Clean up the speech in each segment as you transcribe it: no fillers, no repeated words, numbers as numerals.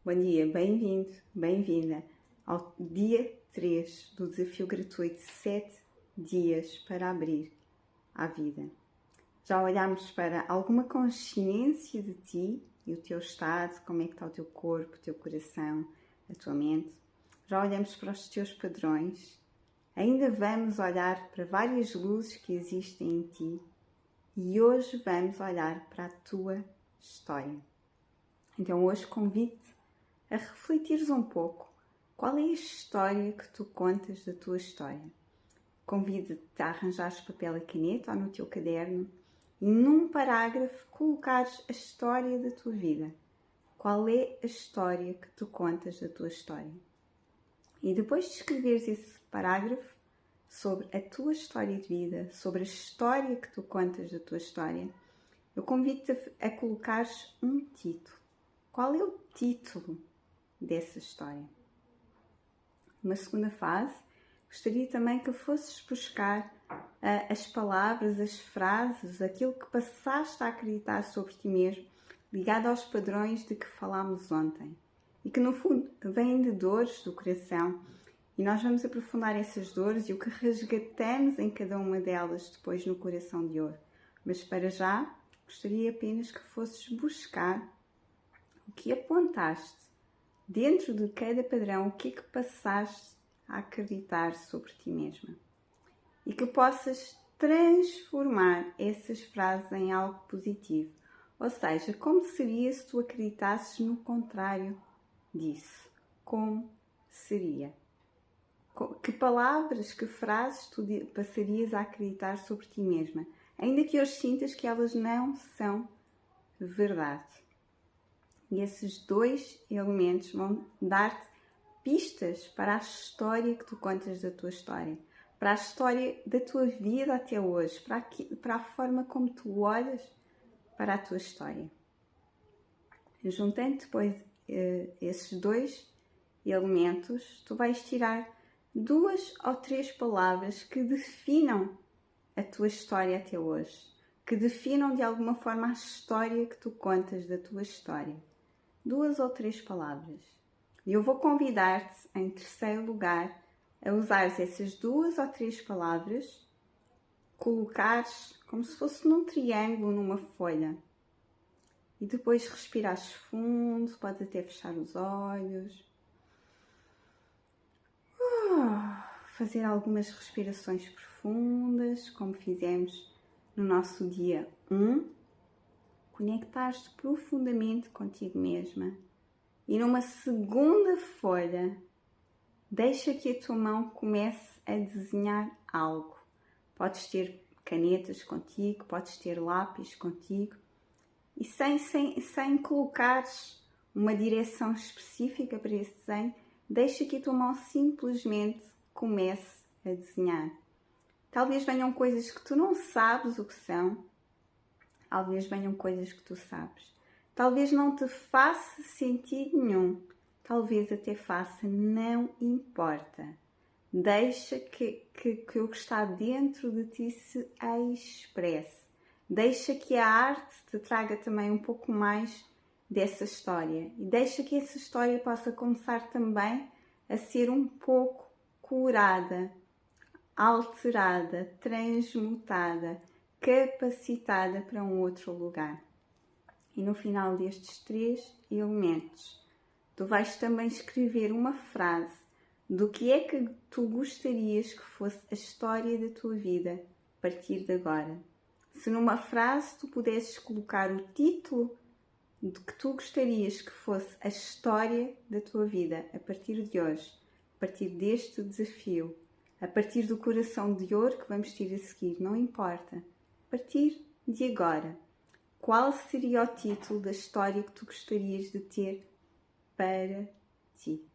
Bom dia, bem-vindo, bem-vinda ao dia 3 do desafio gratuito 7 dias para abrir à vida. Já olhámos para alguma consciência de ti e o teu estado, como é que está o teu corpo, o teu coração, a tua mente. Já olhamos para os teus padrões. Ainda vamos olhar para várias luzes que existem em ti e hoje vamos olhar para a tua história. Então hoje convido-te a refletires um pouco qual é a história que tu contas da tua história. Convido-te a arranjares papel e caneta ou no teu caderno e num parágrafo colocares a história da tua vida. Qual é a história que tu contas da tua história? E depois de escreveres esse parágrafo sobre a tua história de vida, sobre a história que tu contas da tua história, eu convido-te a colocares um título. Qual é o título dessa história? Uma segunda fase, gostaria também que fosses buscar as palavras, as frases, aquilo que passaste a acreditar sobre ti mesmo, ligado aos padrões de que falámos ontem e que no fundo vêm de dores do coração, e nós vamos aprofundar essas dores e o que resgatamos em cada uma delas depois no coração de ouro. Mas para já, gostaria apenas que fosses buscar o que apontaste dentro de cada padrão, o que é que passaste a acreditar sobre ti mesma. E que possas transformar essas frases em algo positivo. Ou seja, como seria se tu acreditasses no contrário disso? Como seria? Que palavras, que frases tu passarias a acreditar sobre ti mesma? Ainda que hoje sintas que elas não são verdade. E esses dois elementos vão dar-te pistas para a história que tu contas da tua história, para a história da tua vida até hoje, para a forma como tu olhas para a tua história. Juntando depois esses dois elementos, tu vais tirar 2 ou 3 palavras que definam a tua história até hoje, que definam de alguma forma a história que tu contas da tua história. 2 ou 3 palavras. E eu vou convidar-te, em terceiro lugar, a usares essas 2 ou 3 palavras, colocares como se fosse num triângulo, numa folha. E depois respirares fundo, podes até fechar os olhos. Fazer algumas respirações profundas, como fizemos no nosso dia 1. Conectar-te profundamente contigo mesma e numa segunda folha deixa que a tua mão comece a desenhar algo. Podes ter canetas contigo, podes ter lápis contigo e sem colocares uma direção específica para esse desenho, deixa que a tua mão simplesmente comece a desenhar. Talvez venham coisas que tu não sabes o que são. Talvez venham coisas que tu sabes. Talvez não te faça sentido nenhum. Talvez até faça, não importa. Deixa que o que está dentro de ti se expresse. Deixa que a arte te traga também um pouco mais dessa história. E deixa que essa história possa começar também a ser um pouco curada, alterada, transmutada, capacitada para um outro lugar. E no final destes 3 elementos, tu vais também escrever uma frase do que é que tu gostarias que fosse a história da tua vida a partir de agora. Se numa frase tu pudesses colocar o título de que tu gostarias que fosse a história da tua vida a partir de hoje, a partir deste desafio, a partir do coração de ouro que vamos ter a seguir, não importa. A partir de agora, qual seria o título da história que tu gostarias de ter para ti?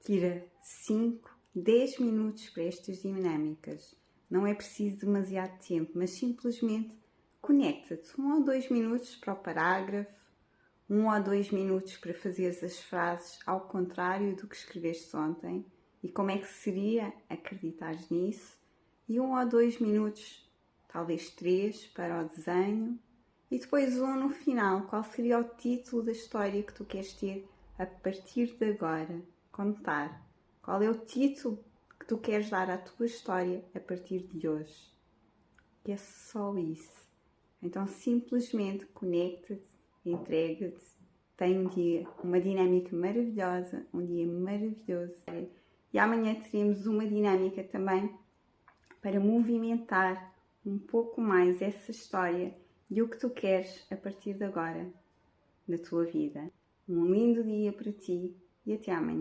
Tira 5, 10 minutos para estas dinâmicas. Não é preciso demasiado tempo, mas simplesmente conecta-te 1 ou 2 minutos para o parágrafo, 1 ou 2 minutos para fazeres as frases ao contrário do que escreveste ontem e como é que seria acreditares nisso, e 1 ou 2 minutos, talvez 3, para o desenho, e depois 1 no final. Qual seria o título da história que tu queres ter a partir de agora, contar? Qual é o título que tu queres dar à tua história a partir de hoje? E é só isso. Então, simplesmente conecta-te, entrega-te, tem um dia, uma dinâmica maravilhosa, um dia maravilhoso. E amanhã teremos uma dinâmica também para movimentar um pouco mais essa história e o que tu queres a partir de agora na tua vida. Um lindo dia para ti e até amanhã.